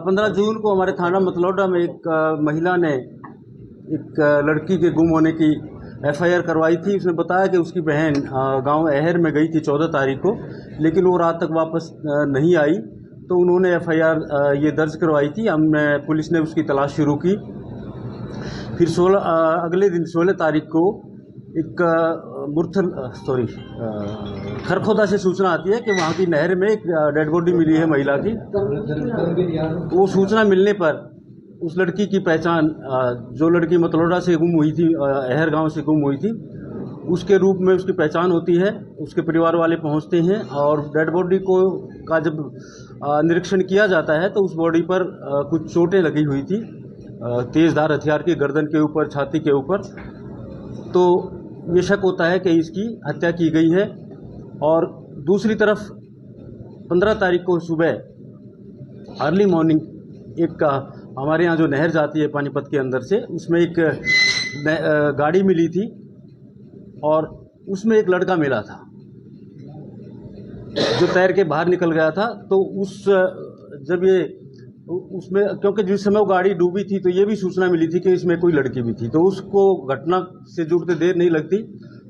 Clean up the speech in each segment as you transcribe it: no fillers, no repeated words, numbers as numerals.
15 जून को हमारे थाना मतलौडा में एक महिला ने एक लड़की के गुम होने की एफआईआर करवाई थी। उसने बताया कि उसकी बहन गांव अहर में गई थी 14 तारीख को, लेकिन वो रात तक वापस नहीं आई। तो उन्होंने एफआईआर ये दर्ज करवाई थी। हमने पुलिस ने उसकी तलाश शुरू की। फिर अगले दिन 16 तारीख को एक खरखोदा से सूचना आती है कि वहाँ की नहर में एक डेड बॉडी मिली है महिला की। वो सूचना मिलने पर उस लड़की की पहचान, जो लड़की मतलौडा से गुम हुई थी, अहर गांव से गुम हुई थी, उसके रूप में उसकी पहचान होती है। उसके परिवार वाले पहुंचते हैं और डेड बॉडी का जब निरीक्षण किया जाता है तो उस बॉडी पर कुछ चोटें लगी हुई थी, तेज़धार हथियार की, गर्दन के ऊपर, छाती के ऊपर। तो ये शक होता है कि इसकी हत्या की गई है। और दूसरी तरफ 15 तारीख को सुबह अर्ली मॉर्निंग एक हमारे यहाँ जो नहर जाती है पानीपत के अंदर से, उसमें एक गाड़ी मिली थी और उसमें एक लड़का मिला था जो तैर के बाहर निकल गया था। तो उसमें क्योंकि जिस समय वो गाड़ी डूबी थी तो ये भी सूचना मिली थी कि इसमें कोई लड़की भी थी, तो उसको घटना से जुड़ते देर नहीं लगती।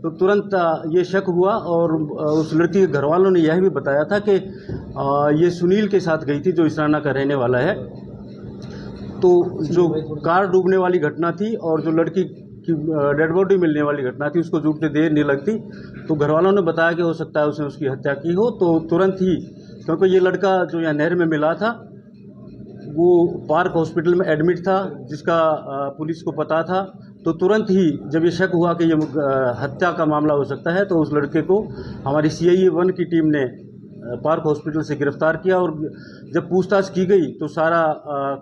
तो तुरंत ये शक हुआ और उस लड़की के घर वालों ने यह भी बताया था कि ये सुनील के साथ गई थी, जो इसराना का रहने वाला है। तो जो कार डूबने वाली घटना थी और जो लड़की की डेड बॉडी मिलने वाली घटना थी, उसको जुड़ते देर नहीं लगती। तो घर वालों ने बताया कि हो सकता है उसने उसकी हत्या की हो। तो तुरंत ही, क्योंकि ये लड़का जो यहाँ नहर में मिला था वो पार्क हॉस्पिटल में एडमिट था, जिसका पुलिस को पता था। तो तुरंत ही जब ये शक हुआ कि ये हत्या का मामला हो सकता है, तो उस लड़के को हमारी CIE 1 की टीम ने पार्क हॉस्पिटल से गिरफ्तार किया। और जब पूछताछ की गई तो सारा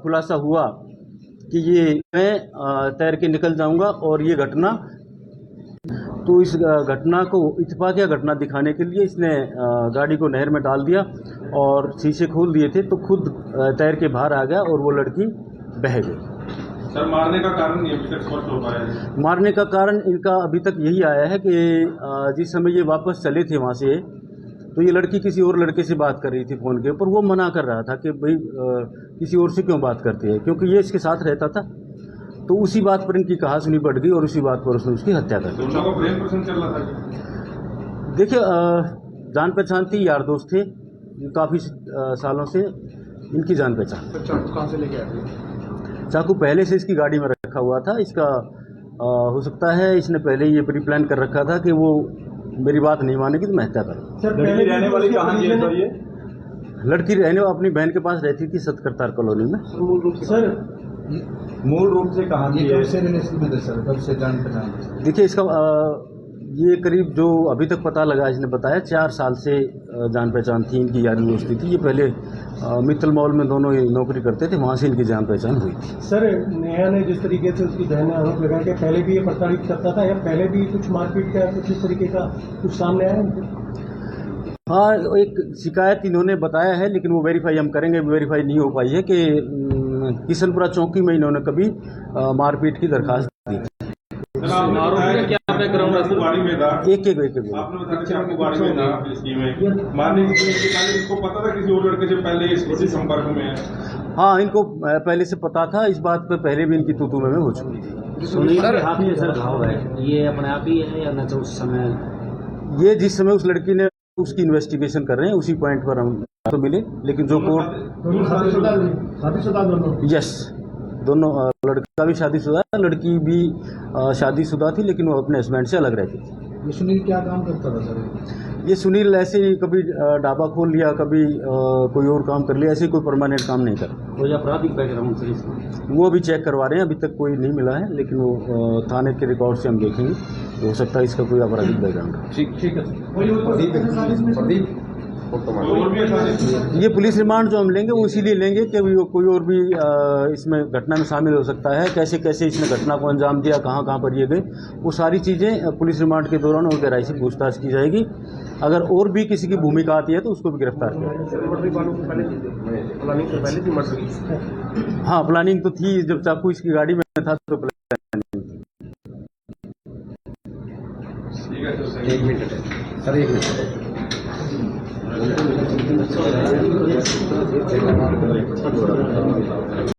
खुलासा हुआ कि ये मैं तैर के निकल जाऊंगा और ये घटना, तो इस घटना को इत्तेफाकिया घटना दिखाने के लिए इसने गाड़ी को नहर में डाल दिया और शीशे खोल दिए थे, तो खुद तैर के बाहर आ गया और वो लड़की बह गई। सर, मारने का कारण ये अभी तक स्पष्ट हो पाया है? मारने का कारण इनका अभी तक यही आया है कि जिस समय ये वापस चले थे वहाँ से, तो ये लड़की किसी और लड़के से बात कर रही थी फ़ोन के ऊपर। वो मना कर रहा था कि भाई किसी और से क्यों बात करती है, क्योंकि ये इसके साथ रहता था। तो उसी बात पर इनकी कहासुनी बढ़ गई और उसी बात पर उसने उसकी हत्या कर दी। दोनों का प्रेम प्रसंग चल रहा था? देखिए, जान पहचान थी, यार दोस्त थे, काफ़ी सालों से इनकी जान पहचान। तो चाकू कहाँ से लेके आए? चाकू पहले से इसकी गाड़ी में रखा हुआ था। इसका हो सकता है इसने पहले ये प्री प्लान कर रखा था कि वो मेरी बात नहीं मानेगी तो मैं हत्या करूँ। सर, पहले रहने वाली कहाँ की है सर ये? लड़की रहने अपनी बहन के पास रहती थी सतकरतार कॉलोनी में। मूल रूप से कहाँ की है? कब से जान पहचान? देखिए, इसका ये करीब जो अभी तक पता लगा, इसने बताया 4 साल से जान पहचान थी, इनकी यारी दोस्ती थी। ये पहले मित्तल मॉल में दोनों ये नौकरी करते थे, वहाँ से इनकी जान पहचान हुई थी। सर, नेहा ने जिस तरीके से उसकी बहन ने आरोप लगाया कि पहले भी ये प्रताड़ित करता था या पहले भी कुछ मारपीट का कुछ इस तरीके का कुछ सामने आया? हाँ, एक शिकायत इन्होंने बताया है, लेकिन वो वेरीफाई हम करेंगे। वेरीफाई नहीं हो पाई है कि किशनपुरा चौकी में इन्होंने कभी मारपीट की दरखास्त दी थी। एक आपने बताया आपको गाड़ी में था मारने की इसको पता था किसी और लड़के से पहले इसी संपर्क में है? हाँ, इनको पहले से पता था। इस बात पे पहले भी इनकी तू में हो चुकी थी। सुनील सर, आप ही सर घाव है, ये अपने आप ही है या न? तो उस समय, ये जिस समय उस लड़की ने उसकी इन्वेस्टिगेशन कर रहे हैं, उसी पॉइंट पर हम तो मिले। लेकिन जो कोर्ट शादीशुदा दोनों? यस, दोनों, लड़का भी शादीशुदा है, लड़की भी शादीशुदा थी, लेकिन वो अपने हस्बैंड से अलग रहती थी। ये सुनील क्या काम करता था सर? ये सुनील ऐसे ही कभी ढाबा खोल लिया, कभी कोई और काम कर लिया, ऐसे कोई परमानेंट काम नहीं कर। कोई आपराधिक बैकग्राउंड से इसमें? वो अभी चेक करवा रहे हैं, अभी तक कोई नहीं मिला है, लेकिन वो थाने के रिकॉर्ड से हम देखेंगे। हो सकता है इसका कोई आपराधिक बैकग्राउंड है। ठीक है। ये पुलिस रिमांड जो हम लेंगे वो इसीलिए लेंगे कि कोई और भी इसमें घटना में शामिल हो सकता है। कैसे कैसे इसने घटना को अंजाम दिया, कहाँ कहाँ पर ये गए, वो सारी चीज़ें पुलिस रिमांड के दौरान और गहराई से पूछताछ की जाएगी। अगर और भी किसी की भूमिका आती है तो उसको भी गिरफ्तार किया। हाँ, प्लानिंग तो थी। जब चाकू इसकी गाड़ी में था तो प्लानिंग थी। एक मिनट सर, एक मिनट। अच्छा होता है